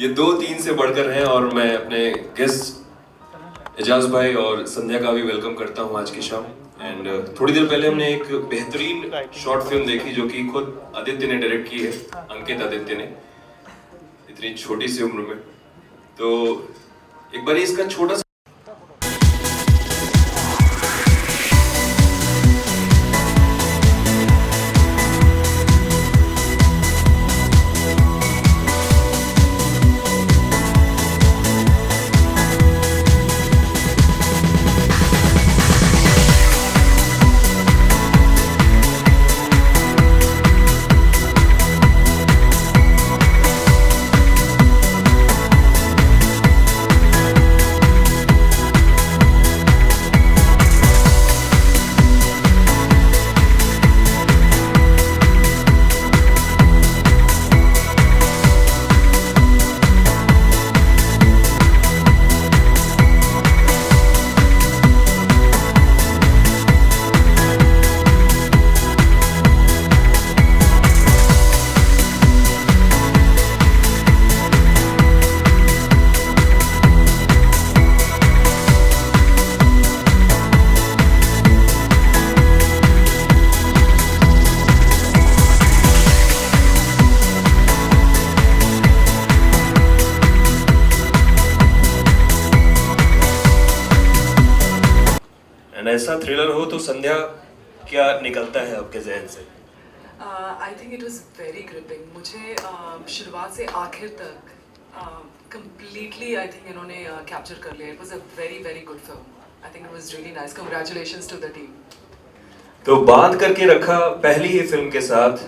ये 2-3 से बढ़कर हैं और मैं अपने गेस्ट एजाज भाई और संध्या का भी वेलकम करता हूँ आज की शाम। एंड थोड़ी देर पहले हमने एक बेहतरीन शॉर्ट फिल्म देखी जो कि खुद आदित्य ने डायरेक्ट की है, अंकित आदित्य ने, इतनी छोटी सी उम्र में। तो एक बार इसका छोटा सा ऐसा थ्रिलर हो तो संध्या क्या निकलता है आपके जहन से? I think it was very gripping. मुझे शुरुआत से आखिर तक कंप्लीटली आई थिंक इन्होंने कैप्चर कर लिया। It was a very very good film. I think it was really nice. Congratulations to the team. तो बांध करके रखा पहली ही फिल्म के साथ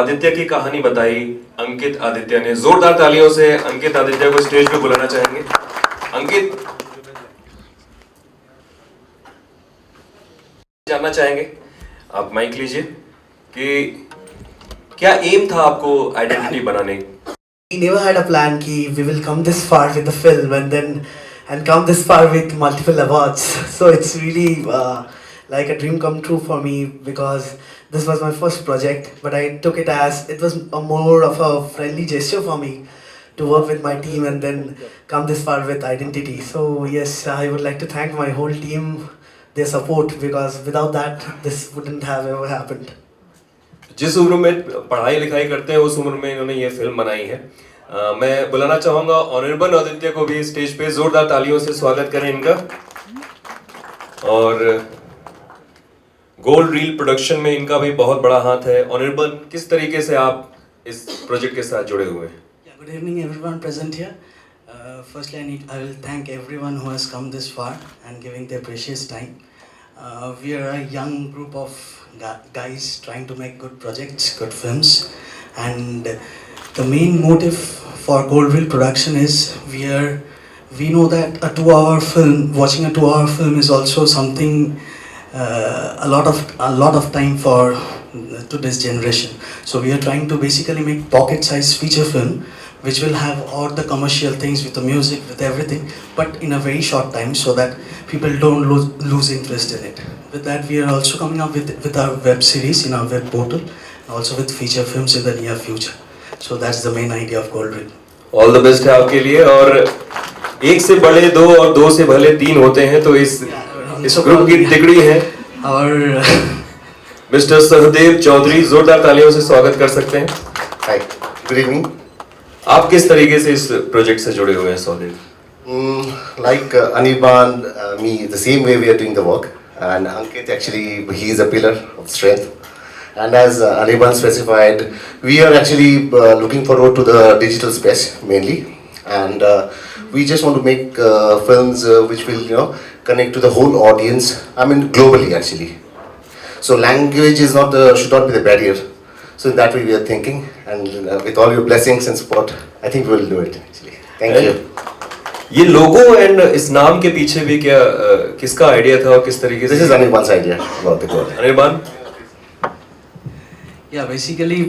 आदित्य की कहानी बताई अंकित आदित्य ने। जोरदार तालियों से अंकित आदित्य को स्टेज पे बुलाना चाहेंगे। अंकित, जानना चाहेंगे, आप माइक लीजिए, कि क्या एम था आपको आइडेंटिटी बनाने? We never had a plan कि we will come this far with the film and come this far with multiple awards. So it's really like a dream come true for me because this was my first project. But I took it as it was a more of a friendly gesture for me to work with my team and then come this far with identity. So yes, I would like to thank my whole team, their support, because without that this wouldn't have ever happened. जिस उम्र में पढ़ाई लिखाई करते हैं उस उम्र में इन्होंने ये फिल्म बनाई है। मैं बुलाना चाहूंगा ऑनरेबल आदित्य को भी स्टेज पे। जोरदार तालियों से स्वागत करें इनका। और गोल्ड रील प्रोडक्शन में इनका भी बहुत बड़ा हाथ है। ऑनरेबल, किस तरीके से आप इस प्रोजेक्ट के साथ जुड़े हुए हैं? Good evening everyone present here. Firstly, I will thank everyone who has come this far and giving their precious time. We are a young group of guys trying to make good projects, good films, and the main motive for Gold Reel Production is we know that a 2-hour film, watching a 2-hour film is also something a lot of time for today's generation. So we are trying to basically make pocket-sized feature film which will have all the commercial things with the music, with everything, but in a very short time so that people don't lose interest in it. With that, we are also coming up with our web series in our web portal, and also with feature films in the near future. So that's the main idea of Gold Reel. All the best है आपके लिए। और एक से बड़े दो और दो से भले तीन होते हैं, तो इस ग्रुप की तिकड़ी है और मिस्टर सहदेव चौधरी। जोरदार तालियों से स्वागत कर सकते हैं। Hi, good evening. आप किस तरीके से इस प्रोजेक्ट से जुड़े हुए हैं Sahdev? Like Anirban, me, the same way we are doing the work. And Ankit, actually, he is a pillar of strength. And as Anirban specified, we are actually looking forward to the digital space mainly. And we just want to make films which will, connect to the whole audience. I mean, globally actually. So language is not should not be the barrier. So in that way we are thinking, and with all your blessings and support, I think we will do it actually. Thank you. ये logo and इस नाम के पीछे भी क्या किसका idea था और किस तरीके से? This is Anirban's idea about the goal. Anirban? Yeah, basically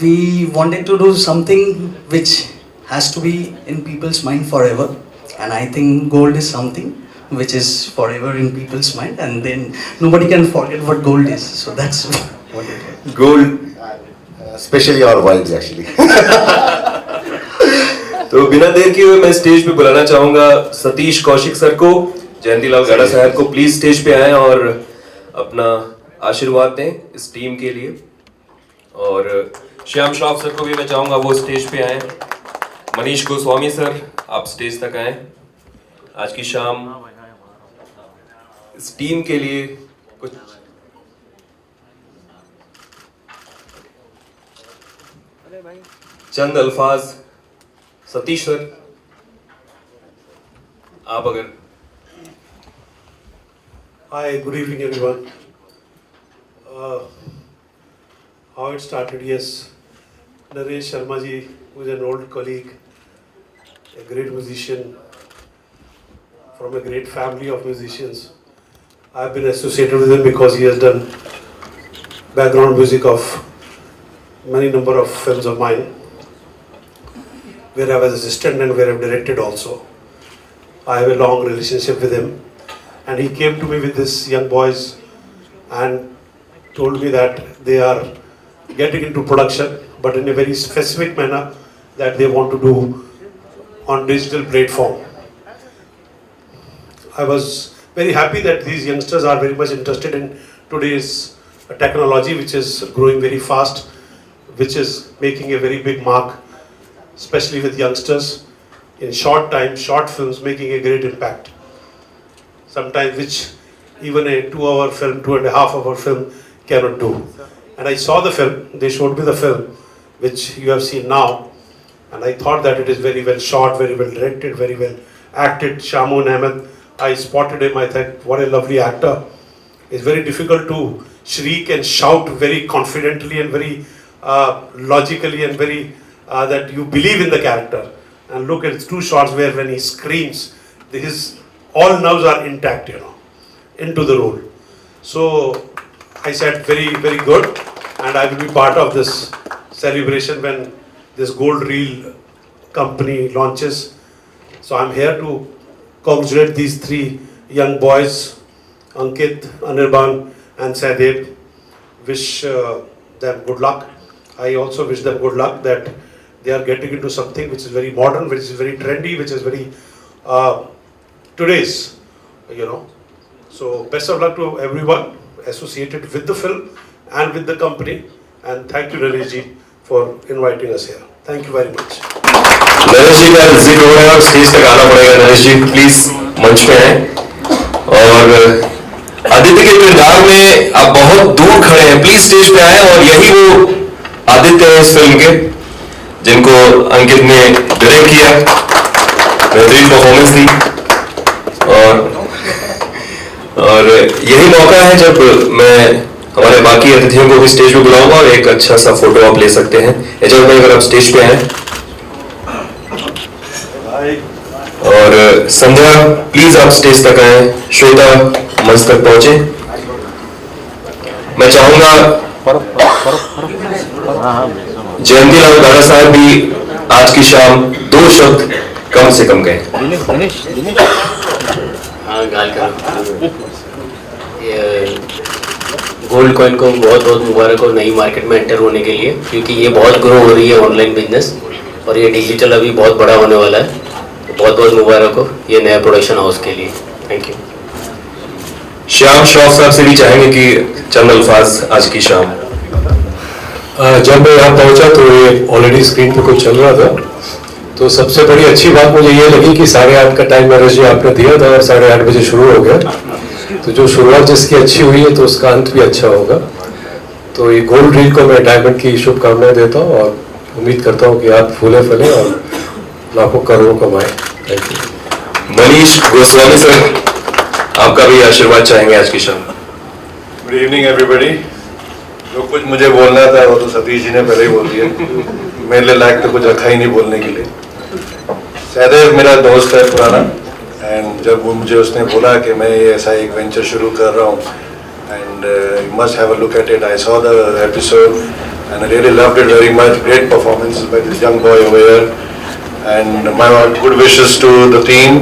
we wanted to do something which has to be in people's mind forever, and I think gold is something which is forever in people's mind, and then nobody can forget what gold is. So that's what it is. Gold. Especially our wives actually. तो बिना देर किए हुए मैं stage पे बुलाना चाहूंगा Satish Kaushik sir को, जयंती लाल गाड़ा साहब को। प्लीज स्टेज पे आए और अपना आशीर्वाद दें इस टीम के लिए। और श्याम श्रॉफ सर को भी मैं चाहूंगा वो स्टेज पे आए। मनीष गोस्वामी सर, आप स्टेज तक आए। आज की शाम इस टीम के लिए कुछ चंद अल्फाज। सतीश सर, आप अगर। Hi, good evening everyone. How it started, yes. Naresh Sharma ji, who is an old colleague, a great musician from a great family of musicians. I have been associated with him because he has done background music of many number of films of mine, where I was assistant and where I have directed also. I have a long relationship with him. And he came to me with these young boys and told me that they are getting into production, but in a very specific manner that they want to do on digital platform. I was very happy that these youngsters are very much interested in today's technology, which is growing very fast, which is making a very big mark, especially with youngsters in short time, short films making a great impact. Sometimes which even a 2-hour film, 2.5-hour film cannot do. And I saw the film, they showed me the film, which you have seen now, and I thought that it is very well shot, very well directed, very well acted. Shamoon Ahmed, I spotted him, I thought, what a lovely actor. It's very difficult to shriek and shout very confidently and very logically and very that you believe in the character. And look at 2 shots where when he screams, his all nerves are intact, into the role. So I said very, very good, and I will be part of this celebration when this Gold Reel company launches. So I'm here to congratulate these 3 young boys, Ankit, Anirban and Sadev. Wish them good luck. I also wish them good luck that they are getting into something which is very modern, which is very trendy, which is very today's, So best of luck to everyone associated with the film and with the company. And thank you, Naresh ji, for inviting us here. Thank you very much. Naresh जी का जिक्र हो रहा है, stage तक आना पड़ेगा। नरेश जी please मंच पे आए। और आदित्य के किरदार में आप बहुत दूर खड़े हैं, प्लीज स्टेज पे आए। और यही वो आदित्य है इस फिल्म के, जिनको अंकित ने डायरेक्ट किया। बेहतरीन परफॉर्मेंस थी। और यही मौका है जब मैं हमारे बाकी अतिथियों को भी स्टेज पे बुलाऊंगा और एक अच्छा सा फोटो आप ले सकते हैं। एजाज भाई अगर आप स्टेज पे आए। और संध्या प्लीज आप स्टेज तक आए। श्वेता मंच तक पहुंचे। मैं चाहूंगा जयंती लाल गाड़ा साहब भी आज की शाम 2 शब्द कम से कम गए। हाँ, गाल करो। गोल्ड कॉइन को बहुत बहुत मुबारक हो नई मार्केट में एंटर होने के लिए, क्योंकि ये बहुत ग्रो हो रही है ऑनलाइन बिजनेस, और ये डिजिटल अभी बहुत बड़ा होने वाला है। तो बहुत बहुत मुबारक हो ये नया प्रोडक्शन हाउस के लिए। Thank you. श्याम श्रॉफ साहब से भी चाहेंगे कि चंद अल्फाज आज की शाम। जब मैं यहाँ पहुँचा तो ये ऑलरेडी स्क्रीन पे कुछ चल रहा था, तो सबसे बड़ी अच्छी बात मुझे ये लगी कि 8:30 का टाइम नरेश जी आपने दिया था और 8:30 बजे शुरू हो गया। तो जो शुरुआत जिसकी अच्छी हुई है तो उसका अंत भी अच्छा होगा। तो ये गोल्ड रील को मैं डायमंड की शुभकामनाएं देता हूँ और उम्मीद करता हूँ कि आप फूले फले और लाखों करोड़ों कमाएं। Thank you. Manish Goswami sir, आपका भी आशीर्वाद चाहेंगे आज की शाम। Good evening everybody. जो कुछ मुझे बोलना था वो तो सतीश जी ने पहले ही बोल दिया। मेरे लिए लायक तो कुछ रखा ही नहीं बोलने के लिए। सहदेव मेरा दोस्त है पुराना, एंड जब वो मुझे उसने बोला कि मैं ये ऐसा एक वेंचर शुरू कर रहा हूँ and you must have a look at it, I saw the episode and I really loved it very much. Great performance by this young boy over here and my good wishes to the team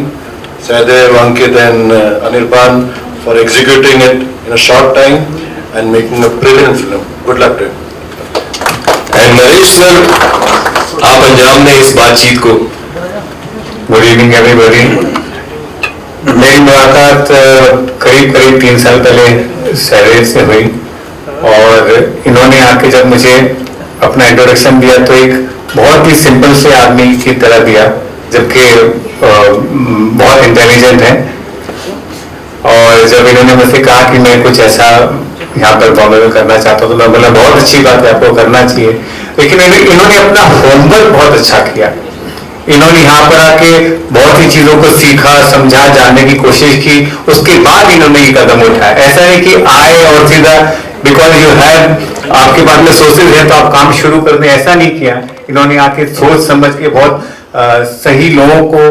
Sadev, Ankit and Anirban for executing it in a short time and making a brilliant film. Good luck to him. And Naresh sir, आप अंजाम में इस बातचीत को। Good evening everybody. मेरी मुलाकात करीब 3 साल पहले सैरेज से हुई और इन्होंने आके जब मुझे अपना इंट्रोडक्शन दिया तो एक बहुत ही सिंपल से आदमी की तरह दिया, जबकि बहुत इंटेलिजेंट है। और जब इन्होंने मुझसे कहा कि मैं कुछ ऐसा यहाँ पर बॉम्बे में करना चाहता हूँ तो मैं बोला बहुत अच्छी बात है, आपको करना चाहिए। लेकिन इन्होंने अपना होमवर्क बहुत अच्छा किया। इन्होंने यहाँ पर आके बहुत सी चीजों को सीखा, समझा, जानने की कोशिश की, उसके बाद इन्होंने ये कदम उठाया। ऐसा नहीं कि आए और सीधा बिकॉज यू हैव, आपके पास में सोर्सेज है तो आप काम शुरू कर दें, ऐसा नहीं किया। इन्होंने आके सोच समझ के बहुत सही लोगों को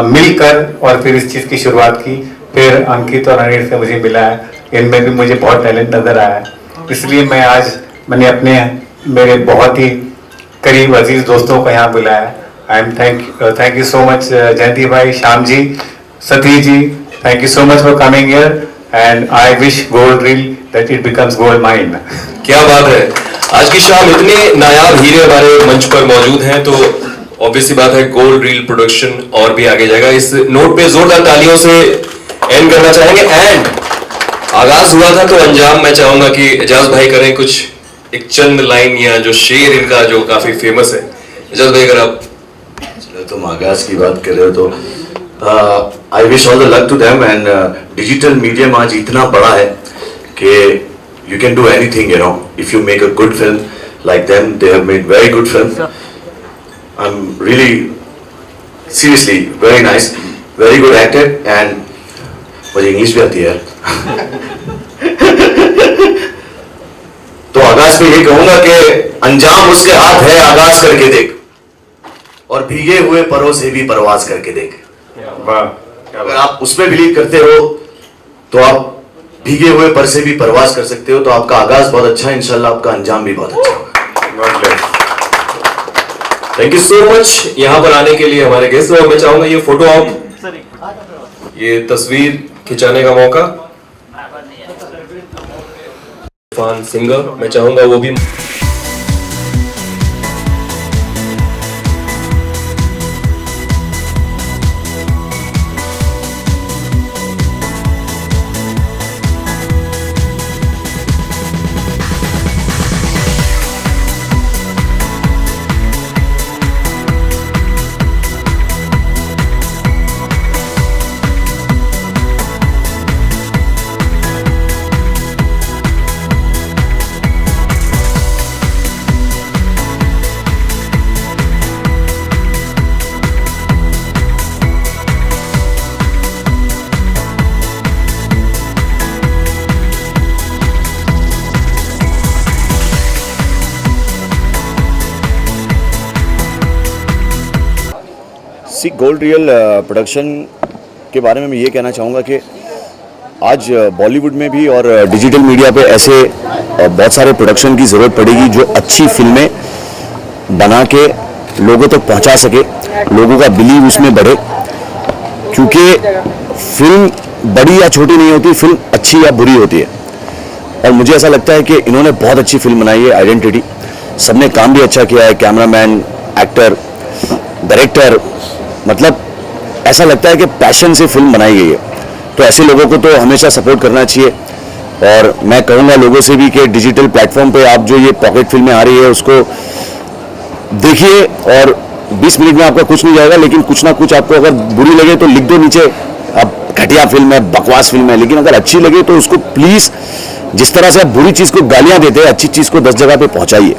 मिलकर और फिर इस चीज की शुरुआत की। फिर अंकित और अनिल से मुझे मिला है, इनमें भी मुझे बहुत टैलेंट नजर आया है। इसलिए मैंने अपने मेरे बहुत ही करीब अजीज दोस्तों को यहाँ बुलाया। I am thank you so much Jayanti भाई, Shyam ji, Satish ji, thank you so much for coming here and I wish Gold Reel that it becomes gold mine. क्या बात है, आज की शाम इतने नायाब हीरे हमारे मंच पर मौजूद हैं तो ऑब्वियसली बात है गोल्ड रील प्रोडक्शन और भी आगे जाएगा। इस नोट पे जोरदार तालियों से एंड करना चाहेंगे। एंड आगाज हुआ था तो अंजाम मैं चाहूंगा कि एजाज भाई करें कुछ एक चंद लाइन या जो शेर इनका जो काफी फेमस है। एजाज भाई अगर आप, तुम आगाज की बात कर रहे हो तो I wish all the luck to them. And digital medium आज इतना बड़ा है कि you can do anything, you know, if you make a good film like them. They have made very good film. I am really seriously very nice, very good acted. And मुझे English भी आती है तो आगाज में ये कहूंगा कि अंजाम उसके हाथ है, आगाज करके देख, और भीगे हुए परों से भी परवाज करके देख। अगर आप उसमें बिलीव करते हो तो आप भीगे हुए पर से भी परवाज कर सकते हो। तो आपका आगाज बहुत अच्छा है, इंशाल्लाह आपका अंजाम भी बहुत अच्छा होगा। थैंक यू सो मच यहाँ पर आने के लिए हमारे गेस्ट। और मैं चाहूंगा ये फोटो आप, ये तस्वीर खिंचाने का मौका इरफान सिंगर, मैं चाहूंगा वो भी। सी गोल्ड रियल प्रोडक्शन के बारे में मैं ये कहना चाहूँगा कि आज बॉलीवुड में भी और डिजिटल मीडिया पे ऐसे बहुत सारे प्रोडक्शन की ज़रूरत पड़ेगी जो अच्छी फिल्में बना के लोगों तक पहुँचा सके, लोगों का बिलीव उसमें बढ़े। क्योंकि फिल्म बड़ी या छोटी नहीं होती, फिल्म अच्छी या बुरी होती है। और मुझे ऐसा लगता है कि इन्होंने बहुत अच्छी फिल्म बनाई है आइडेंटिटी। सबने काम भी अच्छा किया है, कैमरामैन, एक्टर, डायरेक्टर, मतलब ऐसा लगता है कि पैशन से फिल्म बनाई गई है। तो ऐसे लोगों को तो हमेशा सपोर्ट करना चाहिए। और मैं कहूँगा लोगों से भी कि डिजिटल प्लेटफॉर्म पे आप जो ये पॉकेट फिल्में आ रही है उसको देखिए, और 20 मिनट में आपका कुछ नहीं जाएगा, लेकिन कुछ ना कुछ आपको अगर बुरी लगे तो लिख दो नीचे, अब घटिया फिल्म है, बकवास फिल्म है। लेकिन अगर अच्छी लगे तो उसको प्लीज़, जिस तरह से आप बुरी चीज़ को गालियाँ देते हैं, अच्छी चीज़ को 10 जगह पे पहुँचाइए।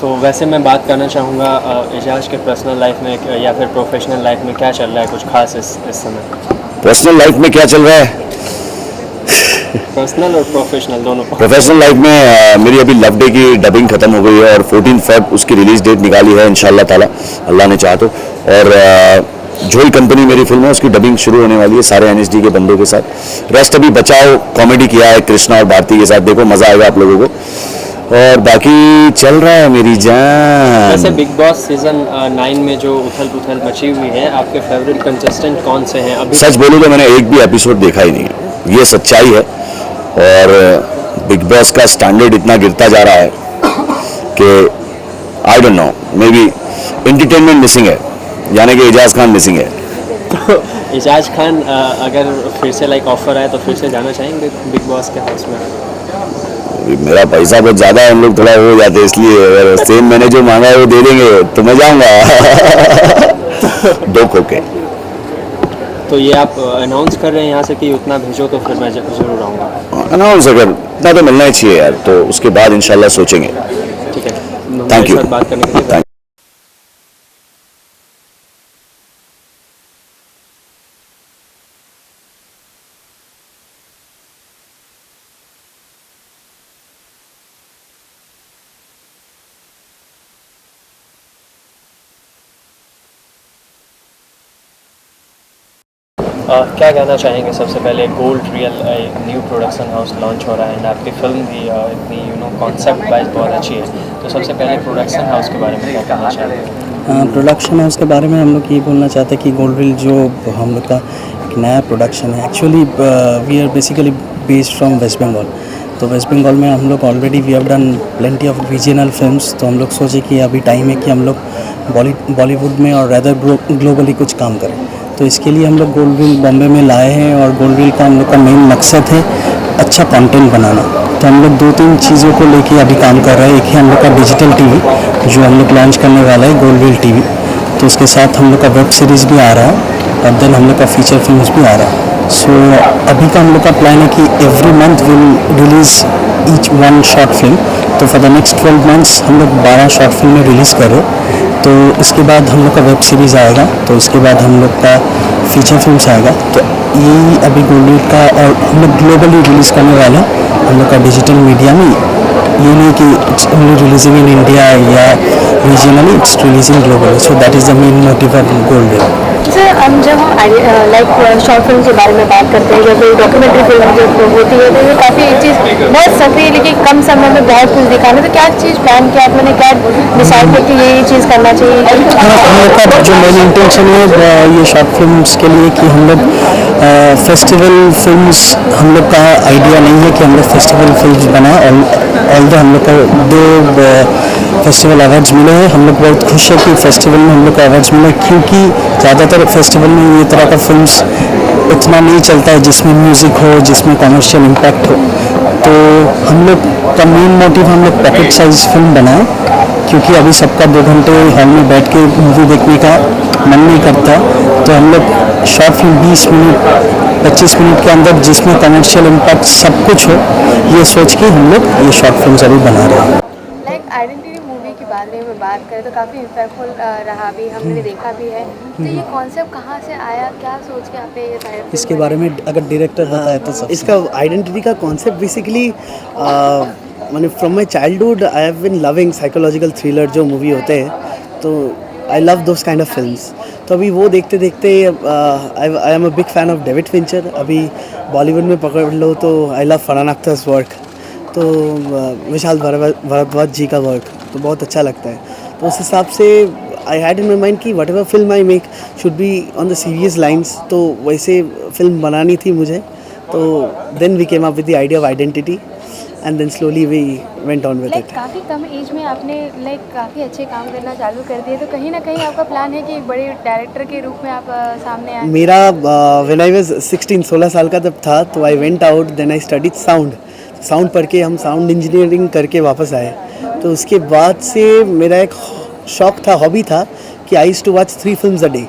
तो वैसे मैं बात करना चाहूँगा एजाज के पर्सनल लाइफ में या फिर प्रोफेशनल लाइफ में क्या चल रहा है, कुछ खास इस समय? पर्सनल लाइफ में क्या चल रहा है? पर्सनल और प्रोफेशनल दोनों। प्रोफेशनल लाइफ में मेरी अभी लव डे की डबिंग खत्म हो गई है और 14 फेब उसकी रिलीज डेट निकाली है इंशाल्लाह ताला, अल्लाह ने चाहा तो। और जोई कंपनी मेरी फिल्म है, उसकी डबिंग शुरू होने वाली है सारे NSD के बंदों के साथ। रेस्ट अभी बचाओ कॉमेडी किया है कृष्णा और भारती के साथ, देखो मजा आएगा आप लोगों को। और बाकी चल रहा है मेरी जान। वैसे बिग बॉस सीजन 9 में जो उथल पुथल मची हुई है, आपके फेवरेट कंटेस्टेंट कौन से हैं अभी? सच बोलूं तो मैंने एक भी एपिसोड देखा ही नहीं है, ये सच्चाई है। और बिग बॉस का स्टैंडर्ड इतना गिरता जा रहा है कि आई don't no, may be entertainment missing है, यानी कि एजाज खान मिसिंग है। तो एजाज खान अगर फिर से लाइक ऑफर आए तो फिर से जाना चाहेंगे बिग बॉस के हाउस में? मेरा पैसा बहुत ज़्यादा है, हम लोग थोड़ा हो जाते हैं, इसलिए अगर सेम मैंने जो मांगा है वो दे देंगे तो मैं जाऊँगा दो खोके। तो ये आप अनाउंस कर रहे हैं यहाँ से कि उतना भेजो तो फिर मैं जरूर आऊँगा। अनाउंस अगर इतना तो मिलना ही चाहिए यार, तो उसके बाद इंशाल्लाह सोचेंगे। ठीक है, थैंक यू। बात करने के लिए क्या कहना चाहेंगे? सबसे पहले गोल्ड रियल एक न्यू प्रोडक्शन हाउस लॉन्च हो रहा है एंड आपकी फिल्म भी इतनी कॉन्सेप्ट वाइज बहुत अच्छी है, तो सबसे पहले प्रोडक्शन हाउस के बारे में क्या कहना चाहेंगे? प्रोडक्शन हाउस के बारे में हम लोग ये बोलना चाहते हैं कि गोल्ड रियल जो हम लोग का एक नया प्रोडक्शन है, actually we are basically based from West Bengal. तो वेस्ट बंगाल में हम लोग already we have done plenty of regional films, तो हम लोग सोचे कि अभी टाइम है कि हम लोग बॉलीवुड में और रैदर ग्लोबली कुछ काम करें। तो इसके लिए हम लोग गोल्डविल बॉम्बे में लाए हैं और गोल्डविल का हम लोग का मेन मकसद है अच्छा कंटेंट बनाना। तो हम लोग 2-3 चीज़ों को लेके अभी काम कर रहे हैं। एक है हम लोग का डिजिटल टीवी जो हम लोग लॉन्च करने वाला है गोल्डविल टीवी, तो उसके साथ हम लोग का वेब सीरीज़ भी आ रहा है और देन हम लोग का फीचर फिल्म्स भी आ रहा है। सो अभी का हम लोग का प्लान है कि every month will release each one short film. तो फॉर द नेक्स्ट 12 मंथ्स हम लोग 12 शॉर्ट फिल्में रिलीज़ कर रहे हैं। तो इसके बाद हम लोग का वेब सीरीज़ आएगा, तो उसके बाद हम लोग का फीचर फिल्म्स आएगा। तो यही अभी गोल्डविल का, और हम लोग ग्लोबली रिलीज़ करने वाले हैं हम लोग का डिजिटल मीडिया में। ये नहीं कि it's only releasing in India या regionally, it's releasing globally. So that is the main motive of Goldwill. Sir जब हम लाइक शॉर्ट फिल्म के बारे में बात करते हैं, जब डॉक्यूमेंट्री फिल्म जब होती है तो ये काफ़ी चीज़ बहुत सफरी है, लेकिन कम समय में बहुत कुछ दिखाना। तो क्या चीज़ प्लान किया आपने, क्या डिसाइड किया कि ये चीज़ करना चाहिए? हम लोग का जो मेन इंटेंशन है ये शॉर्ट फिल्म्स के लिए कि हम लोग फेस्टिवल फिल्म्स, हम लोग का आइडिया नहीं है कि हम लोग फेस्टिवल फिल्म्स बनाएं। ऑल हम लोग का 2 फेस्टिवल अवार्ड्स मिले हैं। हम लोग बहुत खुश है कि फेस्टिवल में हम लोग को अवार्ड्स मिले, क्योंकि ज़्यादातर फेस्टिवल में ये तरह का फिल्म्स इतना नहीं चलता है जिसमें म्यूज़िक हो, जिसमें कमर्शियल इम्पैक्ट हो। तो हम लोग का मेन मोटिव हम लोग पॉकेट साइज फिल्म बनाएं, क्योंकि अभी सबका 2 घंटे हॉल में बैठ के मूवी देखने का मन नहीं करता। तो हम लोग शॉर्ट फिल्म 20 मिनट 25 मिनट के अंदर जिसमें कमर्शियल इम्पैक्ट सब कुछ हो, ये सोच के हम लोग ये शॉर्ट फिल्म अभी बना रहे हैं। लाइक आइडेंटिटी मूवी के बारे में बात करें तो काफ़ी इम्पैक्टफुल रहा भी, हमने देखा भी है। तो ये कॉन्सेप्ट कहाँ से आया, क्या सोच के आपने ये साइड इसके बारे में अगर डायरेक्टर बताए तो सब। इसका आइडेंटिटी का कॉन्सेप्ट बेसिकली मैंने from my childhood I have been loving psychological thriller जो मूवी होते हैं, तो I love those kind of films. तो अभी वो देखते देखते I am a big fan of David Fincher. अभी बॉलीवुड में पकड़ लो तो I love Farhan Akhtar's work, तो विशाल भारद्वाज जी का वर्क तो बहुत अच्छा लगता है। तो उस हिसाब से I had in my mind कि whatever film I make should be on the serious lines, तो वैसे फिल्म बनानी थी मुझे। तो then we came up with the idea of identity and then slowly we went on with it. काफ़ी कम as में आपने काफ़ी अच्छे काम करना चालू कर दिए, तो कहीं ना कहीं आपका प्लान है कि एक बड़े डायरेक्टर के रूप में आप सामने आए? मेरा व्हेन आई वाज 16 साल का जब था, तो I went out, then I studied sound पढ़ के हम साउंड इंजीनियरिंग करके वापस आए। तो उसके बाद से मेरा एक शौक था, हॉबी था कि I used to watch 3 films a day.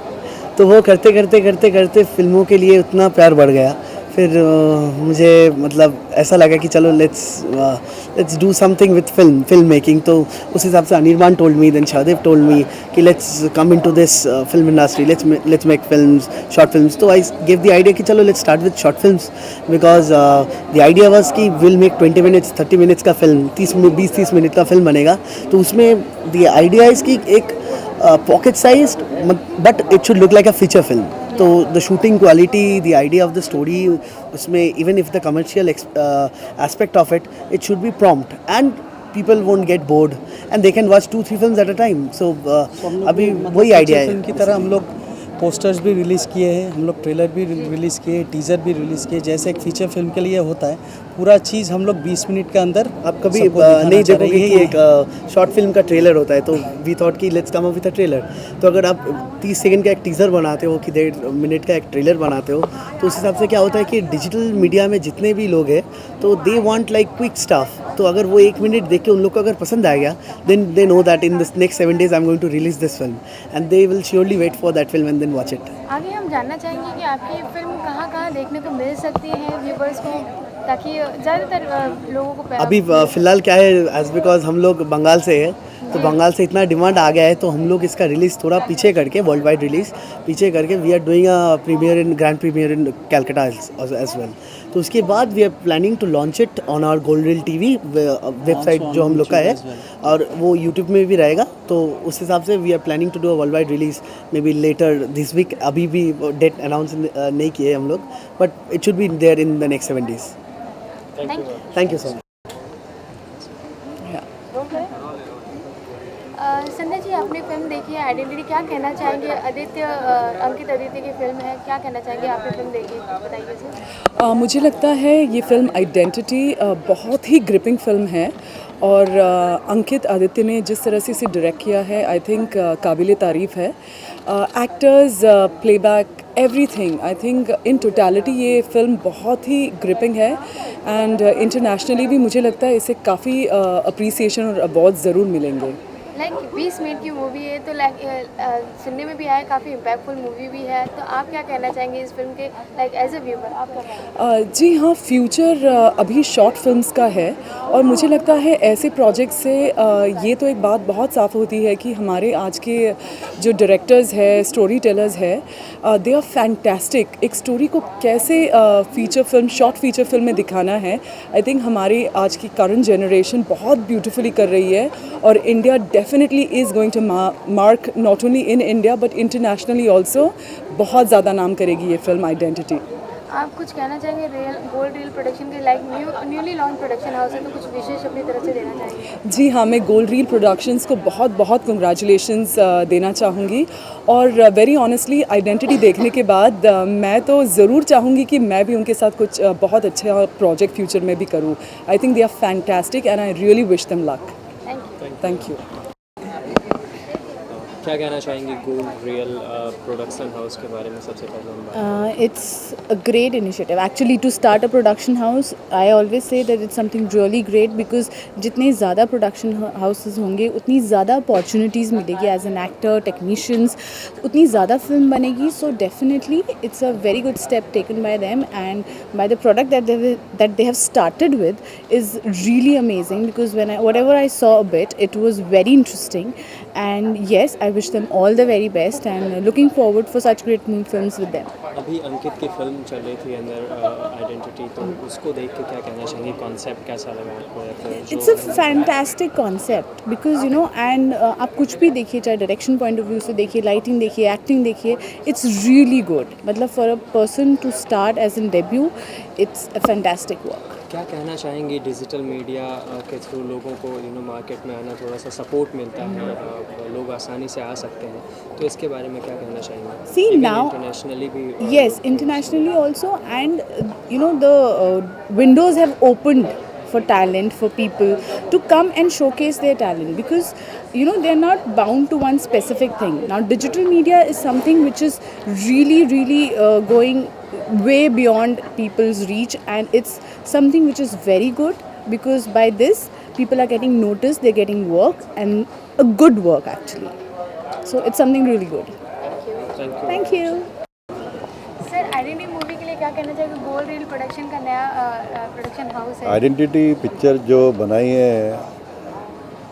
तो वो करते करते फिल्मों के लिए उतना प्यार बढ़ गया। फिर मुझे मतलब ऐसा लगा कि चलो let's do something with film making. तो उस हिसाब से Anirban told me, then Shahdev told me कि let's come into this film industry, let's make films, short films. तो आई गेव द आइडिया कि चलो let's start with short films, because the idea was कि will make 20 minutes 30 minutes का film, 20-30 minute का film बनेगा। तो उसमें the idea is कि एक pocket size but it should look like a feature film. तो the shooting quality, the idea of the story, उसमें even if the commercial aspect of it, it should be prompt and people won't get bored and they can watch 2-3 films at a time. So अभी वही idea है। Film की तरह हम लोग posters भी release किए हैं, हम लोग ट्रेलर भी रिलीज़ किए, टीज़र भी रिलीज़ किए। जैसे एक फीचर फिल्म के लिए होता है, पूरा चीज़ हम लोग 20 मिनट के अंदर आप कभी सबको दिखाना नहीं चाह रहे देखोगे हैं। कि एक शॉर्ट फिल्म का ट्रेलर होता है, तो वी थॉट कि let's come up with a trailer. तो अगर आप 30 सेकंड का एक टीज़र बनाते हो कि 1.5 मिनट का एक ट्रेलर बनाते हो, तो उस हिसाब से क्या होता है कि डिजिटल मीडिया में जितने भी लोग हैं तो they want like quick stuff. तो अगर वो 1 मिनट देख के उन लोग को अगर पसंद आ गया, then they know that in this next 7 days I am going to release this film and they will surely wait for that film and then watch it. आगे हम जानना चाहेंगे कि आपकी फिल्म कहाँ कहाँ देखने को मिल सकती है व्यूवर्स को, ताकि ज़्यादातर लोगों को अभी फ़िलहाल क्या है, एज बिकॉज हम लोग बंगाल से है, तो बंगाल से इतना डिमांड आ गया है, तो हम लोग इसका रिलीज़ थोड़ा पीछे करके, वर्ल्ड वाइड रिलीज़ पीछे करके, we are doing a premiere in grand premiere in Calcutta as well. तो उसके बाद we are planning to launch it on our Gold Reel TV website जो हम लोग का है, और वो यूट्यूब में भी रहेगा। तो उस हिसाब से we are planning to do a world wide release maybe later this week. अभी भी डेट अनाउंस नहीं किए हम लोग, but it should be there in the next 7 days। Thank you so much. Sandhya ji, आपने फिल्म देखी है आइडेंटिटी, क्या कहना चाहेंगे? अंकित आदित्य की फिल्म है, क्या कहना चाहेंगे? आपने फिल्म देखी, बताइए सर। मुझे लगता है ये फिल्म आइडेंटिटी बहुत ही ग्रिपिंग फिल्म है, और अंकित आदित्य ने जिस तरह से इसे डायरेक्ट किया है, आई थिंक काबिल तारीफ़ है। Actors, playback, everything, I think in totality ये फिल्म बहुत ही ग्रिपिंग है, एंड इंटरनेशनली भी मुझे लगता है इसे काफ़ी अप्रिसिएशन और अवार्ड ज़रूर मिलेंगे। लाइक 20 मिनट की मूवी है, तो सुनने में भी आया काफ़ी इम्पैक्टफुल मूवी भी है, तो आप क्या कहना चाहेंगे इस फिल्म के, लाइक एज अ व्यूअर आप क्या कहेंगे? जी हाँ, फ्यूचर अभी शॉर्ट फिल्म्स का है, और मुझे लगता है ऐसे प्रोजेक्ट से ये तो एक बात बहुत साफ़ होती है कि हमारे आज के जो डायरेक्टर्स है, स्टोरी टेलर्स है, दे आर फैंटास्टिक। एक स्टोरी को कैसे feature film, short feature film में दिखाना है, आई थिंक हमारी आज की करंट जनरेशन बहुत ब्यूटीफुली कर रही है, और India definitely is going to mark not only in India but internationally also बहुत ज़्यादा नाम करेगी ये फिल्म आइडेंटिटी। आप कुछ कहना चाहेंगे? गोल्ड रील प्रोडक्शन के like newly launch production house है, तो कुछ विशेष अपनी तरफ से देना चाहेंगे? जी हाँ, मैं गोल्ड रील प्रोडक्शंस को बहुत बहुत कंग्रेचुलेशंस देना चाहूँगी, और वेरी ऑनेस्टली आइडेंटिटी देखने के बाद मैं तो ज़रूर चाहूँगी कि मैं भी उनके साथ कुछ बहुत अच्छा प्रोजेक्ट फ्यूचर में भी करूँ। I think they are fantastic and I really wish them luck. Thank you. क्या कहना चाहेंगे गोल्ड रियल प्रोडक्शन हाउस के बारे में? सबसे पहले हम बात It's a great initiative. Actually, to start a production house, I always say that it's something really great because जितने ज़्यादा production houses होंगे उतनी ज़्यादा opportunities मिलेगी as an actor, technicians, उतनी ज़्यादा film बनेगी. So definitely, it's a very good step taken by them, and by the product that they have started with is really amazing because whatever I saw a bit, it was very interesting, and yes, I wish them all the very best and looking forward for such great films with them. अभी अंकित की film चल रही थी अंदर identity, तो उसको देख के क्या कहना चाहेंगे? कॉन्सेप्ट कैसा लगा आपको? It's a fantastic concept because you know, and आप कुछ भी देखिए, चाहे डायरेक्शन पॉइंट ऑफ व्यू से देखिए, लाइटिंग देखिए, एक्टिंग देखिए, it's really good. मतलब for a person to start as in debut, it's a fantastic work. क्या कहना चाहेंगे? डिजिटल मीडिया के थ्रू लोगों को मार्केट में आना थोड़ा सा सपोर्ट मिलता है, लोग आसानी से आ सकते हैं, तो इसके बारे में क्या कहना चाहेंगे? See Even now, internationally भी yes, internationally also, and you know the windows have opened for talent, for people to come and showcase their talent because you know they're not bound to one specific thing. Now digital media is something which is really going way beyond people's reach, and it's something which is very good because by this people are getting noticed, they're getting work, and a good work actually. So it's something really good. Thank you. Sir, identity movie के लिए क्या कहना चाहिए? Gold Reel production का नया production house है। Identity picture जो बनाई है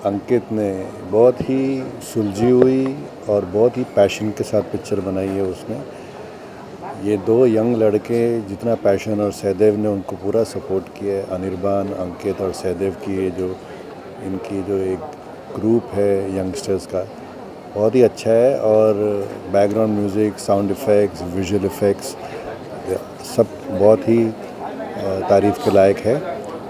अंकित ने, बहुत ही सुलझी हुई और बहुत ही पैशन के साथ पिक्चर बनाई है उसने। ये दो यंग लड़के जितना पैशन, और सहदेव ने उनको पूरा सपोर्ट किया है। अनिर्बान, अंकित और सहदेव की ये जो इनकी जो एक ग्रुप है यंगस्टर्स का, बहुत ही अच्छा है। और background music, sound effects, visual effects सब बहुत ही तारीफ़ के लायक है।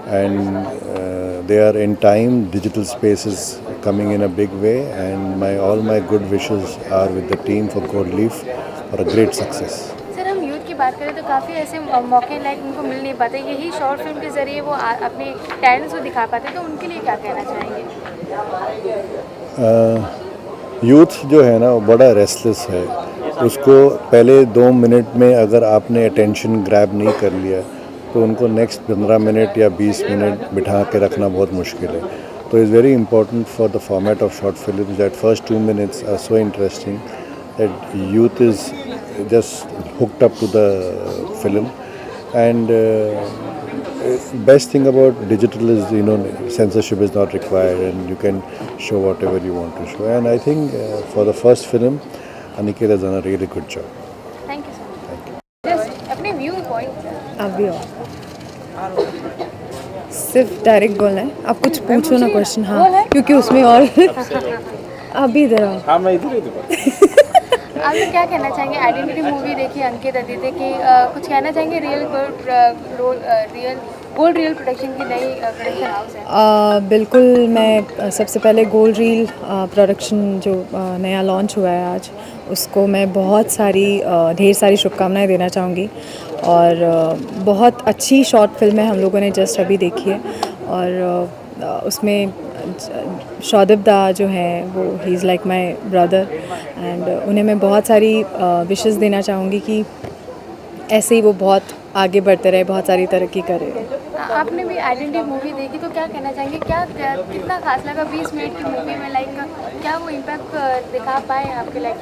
And they are in time, digital space is coming in a big way, and all my good wishes are with the team for Gold Leaf for a great success. Sir हम youth की बात करें तो काफ़ी ऐसे मौके like उनको मिल नहीं पाते, यही शॉर्ट फिल्म के ज़रिए वो अपने टैलेंट्स को दिखा पाते, तो उनके लिए क्या कहना चाहेंगे? यूथ जो है ना वो बड़ा रेस्टलेस है, उसको पहले 2 मिनट में अगर आपने अटेंशन ग्रैब नहीं कर लिया तो उनको नेक्स्ट 15 मिनट या 20 मिनट बिठा के रखना बहुत मुश्किल है। तो is very important for the format of short film that first 2 minutes are so interesting that youth is just hooked up to the film. And best thing about digital is, you know, censorship is not required and you can show whatever you want to show. And I think for the first film, Aniket has done a really good job. Thank you so much. Just अपने view point आप भी सिर्फ direct बोलना है, आप कुछ पूछो ना क्वेश्चन। हाँ, क्योंकि उसमें और आप भी इधर आओ। हाँ, मैं इधर ही आप लोग क्या कहना चाहेंगे? आइडेंटिटी मूवी देखी अंकित आदित्य की, कुछ कहना चाहेंगे? गोल्ड रील प्रोडक्शन की नई प्रोडक्शन हाउस है। बिल्कुल, मैं सबसे पहले गोल्ड रील प्रोडक्शन जो नया लॉन्च हुआ है आज, उसको मैं बहुत सारी ढेर सारी शुभकामनाएं देना चाहूँगी। और बहुत अच्छी शॉर्ट फिल्म है, हम लोगों ने जस्ट अभी देखी है। और उसमें शौदब दा जो हैं वो he is like my brother, and उन्हें मैं बहुत सारी विशेस देना चाहूँगी कि ऐसे ही वो बहुत आगे बढ़ते रहे, बहुत सारी तरक्की करे। आपने भी आइडेंटिटी मूवी देखी तो क्या कहना चाहेंगे? कितना खास लगा 20 मिनट की मूवी में? लाइक क्या वो इम्पैक्ट दिखा पाए आपके लाइक?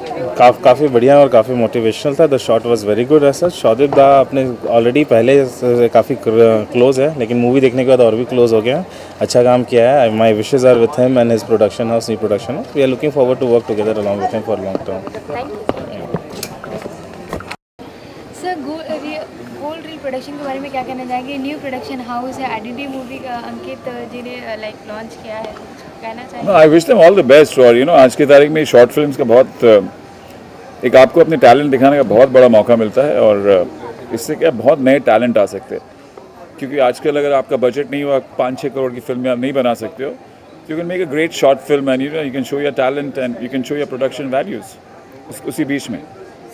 काफ़ी बढ़िया और काफ़ी मोटिवेशनल था। The shot was very good. ऐसा शौदब दा अपने ऑलरेडी पहले से काफ़ी क्लोज है, लेकिन मूवी देखने के बाद और भी क्लोज हो गया। अच्छा काम किया है। My wishes are with him and his production house, new production house. We are looking forward to work together along with him for long term. Gold Reel production के बारे में क्या कहना चाहेंगे? न्यू प्रोडक्शन हाउस है, identity movie का अंकित जी ने like launch किया है, कहना चाहेंगे? I wish them all the best. और आज की तारीख में शॉर्ट फिल्म्स का बहुत एक आपको अपने टैलेंट दिखाने का बहुत बड़ा मौका मिलता है, और इससे क्या बहुत नए टैलेंट आ सकते हैं। क्योंकि आजकल अगर आपका बजट नहीं हुआ 5-6 करोड़ की फिल्म आप नहीं बना सकते हो, you can make a great short film and you can show your talent and you can show your production values उसी बीच में।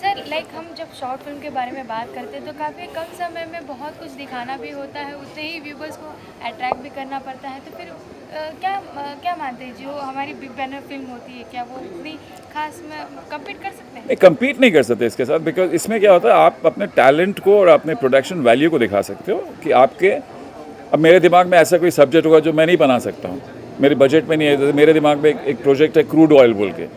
सर लाइक हम जब शॉर्ट फिल्म के बारे में बात करते हैं तो काफ़ी कम समय में बहुत कुछ दिखाना भी होता है, उतने ही व्यूवर्स को अट्रैक्ट भी करना पड़ता है। तो फिर क्या मानते हैं जो हमारी बिग बैनर फिल्म होती है, क्या वो उतनी खास में कम्पीट कर सकते हैं? कम्पीट नहीं कर सकते इसके साथ, बिकॉज इसमें क्या होता है, आप अपने टैलेंट को और अपने प्रोडक्शन वैल्यू को दिखा सकते हो कि आपके अब मेरे दिमाग में ऐसा कोई सब्जेक्ट होगा जो मैं नहीं बना सकता हूँ, मेरे बजट में नहीं है। जैसे मेरे दिमाग में एक प्रोजेक्ट है क्रूड ऑयल बोल के,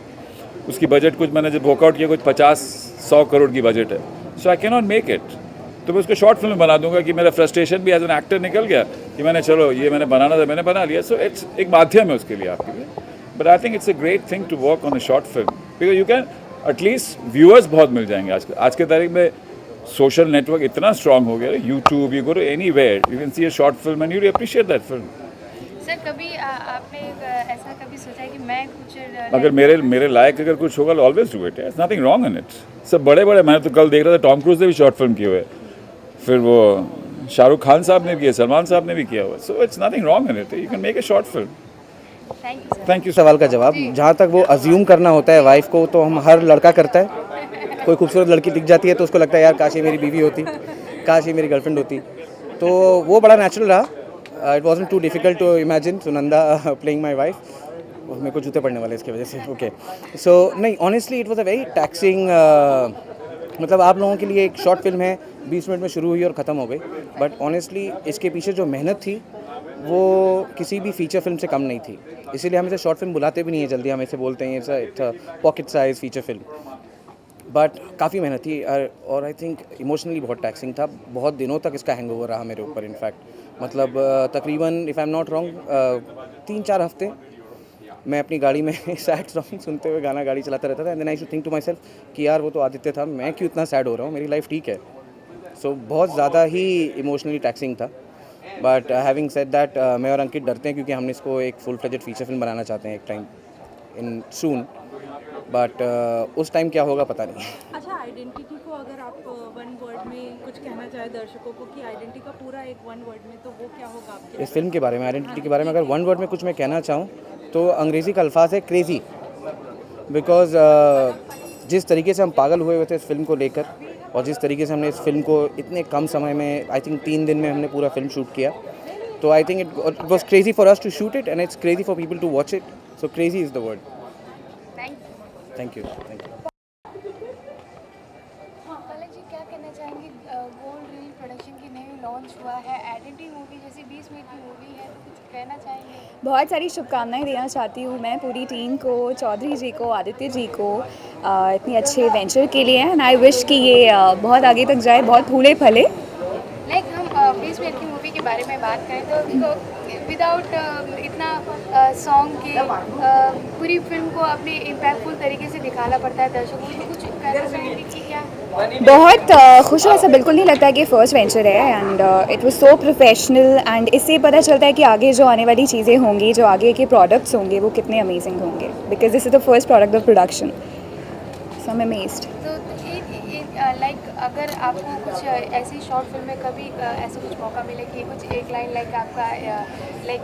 उसकी बजट कुछ मैंने जब वर्कआउट किया कुछ 50-100 करोड़ की बजट है, so I can not make it. तो मैं उसको शॉर्ट फिल्म बना दूंगा कि मेरा फ्रस्ट्रेशन भी एज एन एक्टर निकल गया कि मैंने चलो ये मैंने बनाना था मैंने बना लिया। सो इट्स एक माध्यम है उसके लिए आपके लिए, but I think it's a great thing to work on a short film because you can at least viewers बहुत मिल जाएंगे। आज के तारीख में सोशल नेटवर्क इतना स्ट्रांग हो गया, YouTube, you go to anywhere, you can see a short film and you appreciate that film. Sir कभी आपने ऐसा कभी सोचा है कि मैं कुछ अगर मेरे लायक अगर कुछ होगा always do it, it's nothing wrong in it. सब बड़े मैंने तो कल देख रहा था टॉम क्रूज ने भी शॉर्ट फिल्म किए हुए, फिर वो शाहरुख खान साहब ने भी किया, सलमान साहब ने भी किया हुआ, so it's nothing wrong in it, you can make a short film. Thank you. सवाल का जवाब, जहाँ तक वो अज्यूम करना होता है वाइफ को, तो हम हर लड़का करता है। कोई खूबसूरत लड़की दिख जाती है तो उसको लगता है यार काश ये मेरी बीवी होती, काश ये मेरी गर्लफ्रेंड होती, तो वो बड़ा नेचुरल रहा। It wasn't too difficult to imagine Sunanda playing my wife. मेरे को जूते पड़ने वाले इसकी वजह से। ओके, सो नहीं, honestly it was a very taxing, मतलब आप लोगों के लिए एक शॉर्ट फिल्म है, 20 मिनट में शुरू हुई और ख़त्म हो गई, बट ऑनेस्टली इसके पीछे जो मेहनत थी वो किसी भी फीचर फिल्म से कम नहीं थी। इसीलिए हम इसे शॉर्ट फिल्म बुलाते भी नहीं है जल्दी, हम इसे बोलते हैं it's a pocket size feature film, but काफ़ी मेहनत थी और आई थिंक इमोशनली बहुत टैक्सिंग था। बहुत दिनों तक इसका हैंगओवर रहा मेरे ऊपर। इनफैक्ट मतलब तकरीबन if I am not wrong 3-4 हफ्ते मैं अपनी गाड़ी में सैड सॉन्ग सुनते हुए गाड़ी चलाता रहता था। And then I should think to myself कि यार वो तो आदित्य था, मैं क्यों इतना सैड हो रहा हूँ, मेरी लाइफ ठीक है। सो बहुत ज़्यादा ही इमोशनली टैक्सिंग था, बट हैविंग सेड दैट मैं और अंकित डरते हैं क्योंकि हमने इसको एक फुल फ्लेजेड फीचर फिल्म बनाना चाहते हैं एक टाइम इन सून, बट उस टाइम क्या होगा पता नहीं। अच्छा, आइडेंटिटी को अगर आप वन वर्ड में कुछ कहना चाहे दर्शकों को कि आइडेंटिटी का पूरा एक वन वर्ड में, तो वो क्या होगा आपके? इस फिल्म के बारे में, आइडेंटिटी के बारे में अगर वन वर्ड में कुछ मैं कहना चाहूँ तो अंग्रेज़ी का अल्फाज है क्रेज़ी, बिकॉज जिस तरीके से हम पागल हुए थे इस फिल्म को लेकर और जिस तरीके से हमने इस फिल्म को इतने कम समय में आई थिंक 3 दिन में हमने पूरा फिल्म शूट किया, तो I think it was crazy for us to shoot it and it's crazy for people to watch it, so crazy is the word. Thank you. Palak ji, क्या कहना चाहेंगे? गोल्ड रील प्रोडक्शन की नई लॉन्च हुआ है, identity movie जैसी 20 minute की movie है, तो कुछ कहना चाहेंगे? बहुत सारी शुभकामनाएं देना चाहती हूँ मैं पूरी टीम को, चौधरी जी को, आदित्य जी को, इतनी अच्छे वेंचर के लिए, एंड आई विश कि ये बहुत आगे तक जाए, बहुत फूले फले। लाइक हम 20 मिनट की मूवी के बारे में बात करें तो विदाउट इतना सॉन्ग के पूरी फिल्म को अपने इम्पैक्टफुल तरीके से दिखाना पड़ता है दर्शकों को, कुछ कहना चाहेंगे कि क्या? बहुत खुश हूँ, ऐसा बिल्कुल नहीं लगता कि फर्स्ट वेंचर है, and it was so professional, and इससे पता चलता है कि आगे जो आने वाली चीज़ें होंगी, जो आगे के प्रोडक्ट्स होंगे वो कितने अमेजिंग होंगे, because this is the first product of production, so I M amazed. Like अगर आपको कुछ ऐसी शॉर्ट फिल्म में कभी ऐसा कुछ मौका मिले कि कुछ एक लाइन लाइक आपका लाइक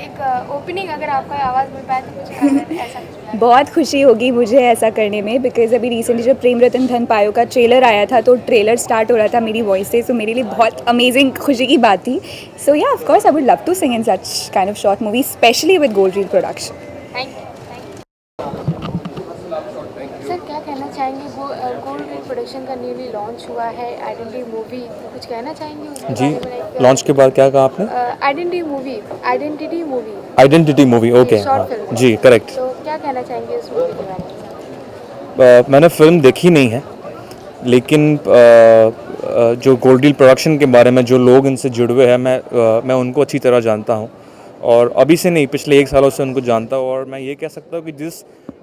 एक ओपनिंग अगर आपको आवाज़ मिल पाए तो कुछ ऐसा कुछ? बहुत खुशी होगी मुझे ऐसा करने में, बिकॉज अभी रिसेंटली जब प्रेम रतन धन पायो का ट्रेलर आया था तो ट्रेलर स्टार्ट हो रहा था मेरी वॉइस से, सो मेरे लिए बहुत अमेजिंग खुशी की बात थी। So yeah of course I would love to sing in such kind of short movie, specially with Gold Reel production. Thank you. Sir, क्या कहना चाहेंगे? गोल्ड रील प्रोडक्शन का न्यूली लॉन्च हुआ है आइडेंटिटी मूवी, कुछ कहना चाहेंगे उसके जी, बारे में? लॉन्च के बाद क्या कहा आपने? Identity movie identity movie, okay, short film. जी करेक्ट। तो क्या कहना चाहेंगे उस मूवी के बारे में? मैंने फिल्म देखी नहीं है, लेकिन जो गोल्ड रील प्रोडक्शन के बारे में जो लोग इनसे जुड़े हुए हैं मैं उनको अच्छी तरह जानता हूँ, और अभी से नहीं पिछले 1 सालों से उनको जानता हूँ, और मैं ये कह सकता हूँ कि जिस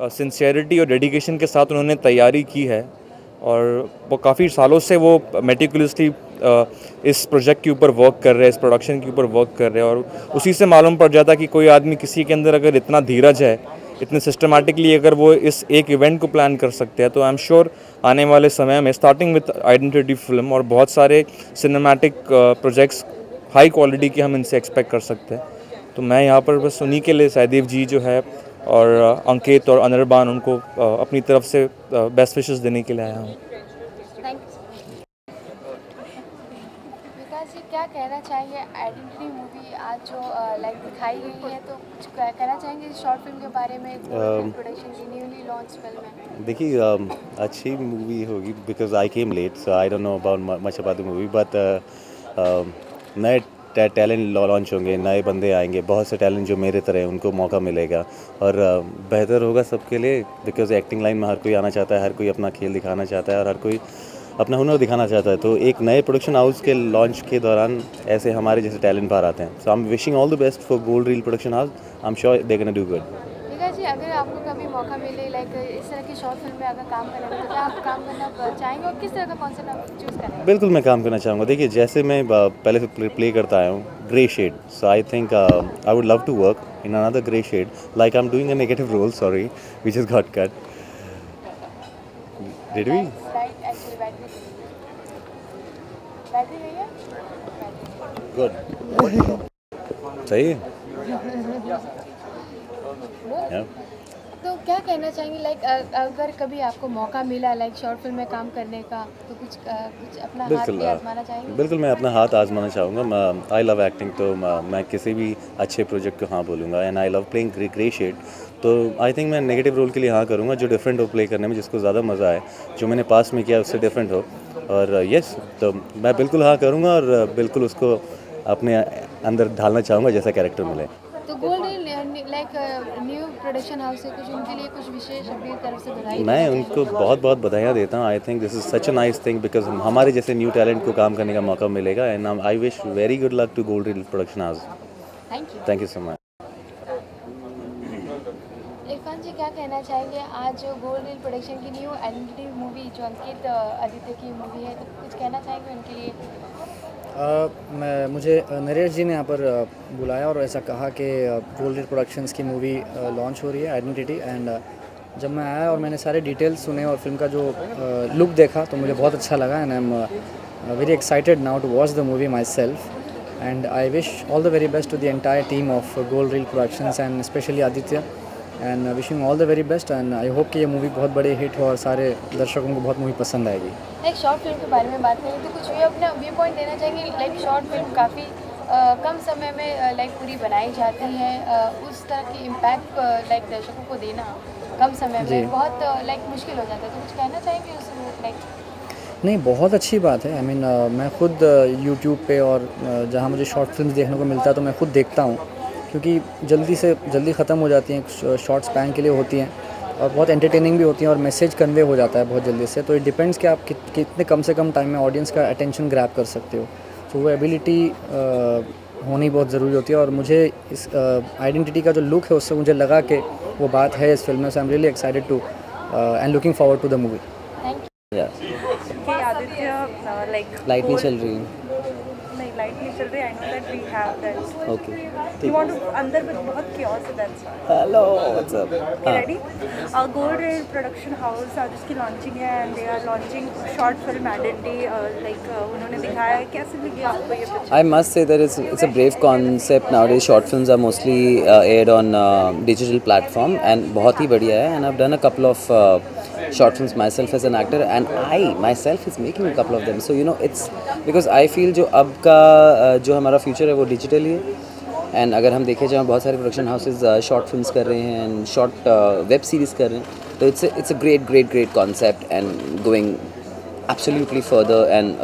सिंसियरिटी और डेडिकेशन के साथ उन्होंने तैयारी की है, और वो काफ़ी सालों से वो मेटिकुलसली इस प्रोजेक्ट के ऊपर वर्क कर रहे हैं, इस प्रोडक्शन के ऊपर वर्क कर रहे हैं, और उसी से मालूम पड़ जाता है कि कोई आदमी किसी के अंदर अगर इतना धीरज है, इतने सिस्टमेटिकली अगर वो इस एक इवेंट को प्लान कर सकते हैं, तो आई एम श्योर आने वाले समय में स्टार्टिंग विद आइडेंटिटी फिल्म और बहुत सारे सिनेमैटिक प्रोजेक्ट्स हाई क्वालिटी के हम इनसे एक्सपेक्ट कर सकते हैं। तो मैं यहाँ पर बस उन्हीं के लिए सहदेव जी जो है और अंकित और अनिर्बान, उनको अपनी तरफ से बेस्ट विशेस देने के लिए आया हूँ। विकास जी, क्या कहना चाहेंगे? आइडेंटिटी मूवी आज जो लाइक दिखाई गई है, तो कुछ कहना चाहेंगे इस शॉर्ट फिल्म के बारे में? प्रोडक्शन की न्यूली लॉन्च फिल्म है। देखिए, अच्छी मूवी होगी because I came late, so I don't know about much about the movie, but नए टैलेंट लॉन्च होंगे, नए बंदे आएंगे, बहुत से टैलेंट जो मेरे तरह हैं उनको मौका मिलेगा, और बेहतर होगा सबके लिए, बिकॉज एक्टिंग लाइन में हर कोई आना चाहता है, हर कोई अपना खेल दिखाना चाहता है, और हर कोई अपना हुनर दिखाना चाहता है। तो एक नए प्रोडक्शन हाउस के लॉन्च के दौरान ऐसे हमारे जैसे टैलेंट बाहर आते हैं। So I am wishing all the best for Gold Reel production house. I am sure they gonna do good. Vikas ji, अगर आपको कभी मौका मिले लाइक इस तरह की शॉर्ट फिल्म में अगर काम करना है, तो क्या आप काम करना चाहेंगे और किस तरह का कॉन्सेप्ट आप चूज़ करेंगे? बिल्कुल मैं काम करना चाहूँगा। देखिए, जैसे मैं पहले से प्ले करता आया हूँ, grey shade, so I think I would love to work in another grey shade, like I am doing a negative role, sorry, which is got cut. Did we? Good, सही है। तो क्या कहना चाहेंगे लाइक अगर कभी आपको मौका मिला लाइक शॉर्ट फिल्म में काम करने का, तो कुछ अपना हाथ भी आजमाना चाहेंगे? बिल्कुल मैं अपना हाथ आजमाना चाहूँगा। आई लव एक्टिंग, तो मैं किसी भी अच्छे प्रोजेक्ट को हाँ बोलूँगा, and I love playing grey shade. तो आई थिंक मैं नेगेटिव रोल के लिए हाँ करूँगा, जो डिफरेंट हो प्ले करने में, जिसको ज़्यादा मज़ा आए, जो मैंने पास में किया उससे डिफरेंट हो, और यस, तो मैं बिल्कुल हाँ करूँगा, और बिल्कुल उसको अपने अंदर ढालना चाहूँगा जैसा कैरेक्टर मिले। तो gold like new production house से कुछ उनके लिए कुछ विशेष अपनी तरफ से बधाई? मैं उनको बहुत बहुत बधाइयाँ देता हूँ। I think this is such a nice thing, because हमारे जैसे न्यू टैलेंट को काम करने का मौका मिलेगा, and I wish very good luck to Gold Reel production house. Thank you so much. Irfan ji, क्या कहना चाहेंगे? आज जो गोल्ड रील प्रोडक्शन की न्यू आइडेंटिटी मूवी जो अंकित आदित्य की मूवी है, तो कुछ कहना चाहेंगे उनके लिए? मुझे नरेश जी ने यहाँ पर बुलाया और ऐसा कहा कि गोल्ड रील प्रोडक्शंस की मूवी लॉन्च हो रही है आइडेंटिटी, एंड जब मैं आया और मैंने सारे डिटेल्स सुने और फिल्म का जो लुक देखा तो मुझे बहुत अच्छा लगा, and I am very excited now to watch the movie myself, and I wish all the very best to the entire team of Gold Reel productions and specially Aditya and wishing all the very best and I hope कि ये movie बहुत बड़े hit हो और सारे दर्शकों को बहुत मूवी पसंद आएगी। एक शॉर्ट फिल्म के बारे में बात करें तो कुछ भी अपना व्यू पॉइंट देना चाहेंगे। लाइक शॉर्ट फिल्म काफ़ी कम समय में लाइक पूरी बनाई जाती है, उस तरह की इम्पैक्ट लाइक दर्शकों को देना कम समय में बहुत लाइक मुश्किल हो जाता है, तो कुछ कहना चाहेंगे उस लाइक? नहीं, बहुत अच्छी बात है। आई मीन मैं खुद यूट्यूब पे और जहाँ मुझे शॉर्ट फिल्म्स देखने को मिलता है तो मैं खुद देखता हूँ, क्योंकि जल्दी ख़त्म हो जाती हैं, शॉर्ट स्पैन के लिए होती हैं और बहुत एंटरटेनिंग भी होती हैं और मैसेज कन्वे हो जाता है बहुत जल्दी से। तो इट डिपेंड्स कि आप कितने कम से कम टाइम में ऑडियंस का अटेंशन ग्रैब कर सकते हो। तो वो एबिलिटी होनी बहुत ज़रूरी होती है और मुझे इस आइडेंटिटी का जो लुक है उससे मुझे लगा कि वो बात है इस फिल्म में। So I am really excited to and looking forward to the movie. Light नहीं चल रही। नहीं, लाइट नहीं चल रही। I know that we have that. Okay, you want to अंदर में बहुत chaos है, that's why. Hello, what's up? Ready? Gold Reel production house आज उसकी लॉन्चिंग है and they are launching short film identity. Like उन्होंने दिखाया है, कैसे लगी आपको ये picture? I must say that it's a brave concept nowadays. Short films are mostly aired on digital platform and बहुत ही बढ़िया है, and I've done a couple of short films myself as an actor and I myself is making a couple of them. So you know it's because I feel जो अब का जो हमारा future है वो डिजिटल ही है। एंड अगर हम देखें जहाँ बहुत सारे प्रोडक्शन हाउसेज शॉर्ट फिल्म्स कर रहे हैं एंड शॉर्ट वेब सीरीज़ कर रहे हैं, तो it's a great concept and going absolutely further and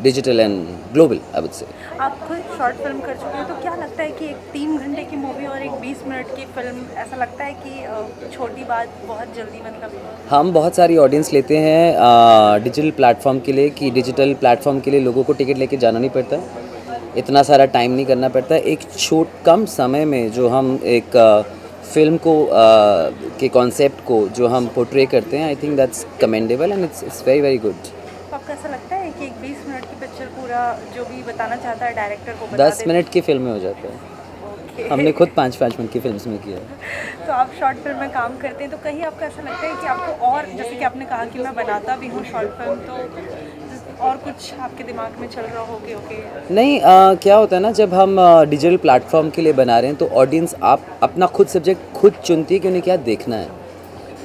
digital and global I would say. आप खुद शॉर्ट फिल्म कर चुके हैं, तो क्या लगता है कि एक 3 घंटे की मूवी और एक 20 मिनट की फिल्म, ऐसा लगता है कि छोटी बात बहुत जल्दी मतलब? हम बहुत सारी ऑडियंस लेते हैं डिजिटल प्लेटफॉर्म के लिए कि डिजिटल प्लेटफॉर्म के लिए लोगों को टिकट लेके जाना नहीं पड़ता, इतना सारा टाइम नहीं करना पड़ता। एक कम समय में जो हम एक फिल्म को के कॉन्सेप्ट को जो हम पोर्ट्रे करते हैं, I think that's commendable and it's very very good. आपको ऐसा लगता है कि एक 20 मिनट की पिक्चर पूरा जो भी बताना चाहता है डायरेक्टर को बता 10 मिनट की फिल्म में हो जाता है। हमने खुद 5-5 मिनट की फिल्म में किया है। तो आप शॉर्ट फिल्म में काम करते हैं, तो कहीं आपको ऐसा लगता है कि आपको और, जैसे कि आपने कहा कि मैं बनाता भी हूँ शॉर्ट फिल्म, तो और कुछ आपके दिमाग में चल रहा हो कि ओके? नहीं, क्या होता है ना, जब हम डिजिटल प्लेटफॉर्म के लिए बना रहे हैं तो ऑडियंस आप अपना खुद सब्जेक्ट खुद चुनती है कि उन्हें क्या देखना है।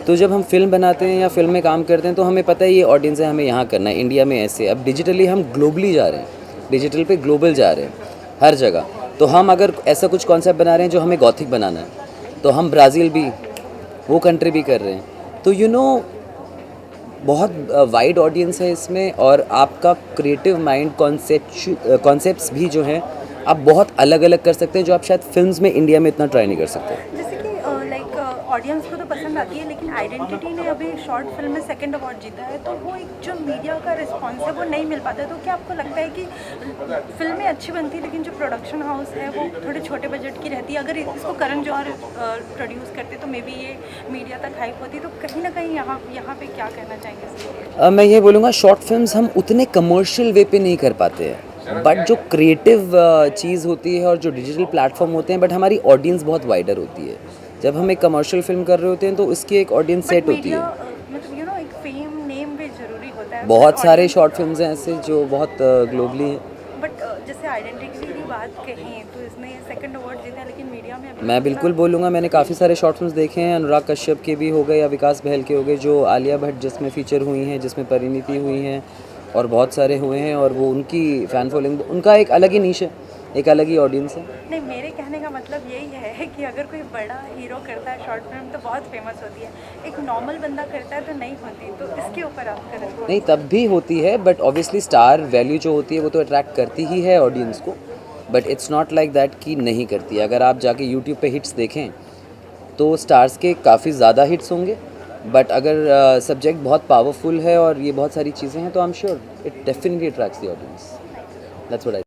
तो जब हम फिल्म बनाते हैं या फिल्म में काम करते हैं तो हमें पता है ये ऑडियंस है, हमें यहाँ करना है, इंडिया में ऐसे। अब डिजिटली हम ग्लोबली जा रहे हैं, डिजिटल पे ग्लोबल जा रहे हैं हर जगह। तो हम अगर ऐसा कुछ कॉन्सेप्ट बना रहे हैं जो हमें गॉथिक बनाना है, तो हम ब्राज़ील भी वो कंट्री भी कर रहे हैं। तो यू नो बहुत वाइड ऑडियंस है इसमें और आपका क्रिएटिव माइंड कॉन्सेप्ट्स भी जो हैं आप बहुत अलग अलग कर सकते हैं, जो आप शायद फिल्म्स में इंडिया में इतना ट्राई नहीं कर सकते। जैसे कि लाइक ऑडियंस को तो पसंद आती है, लेकिन आइडेंटिटी ने अभी शॉर्ट फिल्म में 2nd अवार्ड जीता है, तो वो एक जो मीडिया का रिस्पॉन्स है वो नहीं मिल पाता है। तो क्या आपको लगता है कि फिल्में अच्छी बनती है लेकिन जो प्रोडक्शन हाउस है वो थोड़े छोटे बजट की रहती है? अगर इसको करण जौहर प्रोड्यूस करते तो मे बी ये मीडिया तक हाइप होती। तो कहीं ना कहीं यहाँ पे क्या कहना चाहेंगे? मैं ये बोलूँगा शॉर्ट फिल्म्स हम उतने कमर्शियल वे पे नहीं कर पाते हैं, बट जो क्रिएटिव चीज़ होती है और जो डिजिटल प्लेटफॉर्म होते हैं, बट हमारी ऑडियंस बहुत वाइडर होती है। जब हम एक कमर्शियल फिल्म कर रहे होते हैं तो उसकी एक ऑडियंस सेट होती है। मतलब यू नो एक फेम नेम भी जरूरी होता है। बहुत सारे शॉर्ट फिल्म्स हैं ऐसे जो बहुत ग्लोबली हैं। बट जैसे आइडेंटिटी की बात कहें तो इसने 2nd अवार्ड जीता, लेकिन मीडिया में अभी मैं बिल्कुल बोलूँगा, मैंने काफ़ी सारे शॉर्ट फिल्म्स देखे हैं, अनुराग कश्यप के भी हो गए या विकास बहल के हो गए, जो आलिया भट्ट जिसमें फीचर हुई हैं, जिसमें परिणीति हुई हैं और बहुत सारे हुए हैं, और वो उनकी फ़ैन फॉलोइंग, उनका एक अलग ही नीश है, एक अलग ही ऑडियंस है। नहीं, मेरे कहने का मतलब यही है कि अगर कोई बड़ा हीरो करता है शॉर्ट फिल्म तो बहुत फेमस होती है, एक नॉर्मल बंदा करता है तो नहीं होती। तो इसके ऊपर आपका रिस्पॉन्स? नहीं, तब भी होती है, बट ऑब्वियसली स्टार वैल्यू जो होती है वो तो अट्रैक्ट करती ही है ऑडियंस को, but it's not like that कि नहीं करती। अगर आप जाके यूट्यूब पे हिट्स देखें तो स्टार्स के काफ़ी ज़्यादा हिट्स होंगे, बट अगर सब्जेक्ट बहुत पावरफुल है और ये बहुत सारी चीज़ें हैं तो आई am sure it definitely attracts the audience. That's what I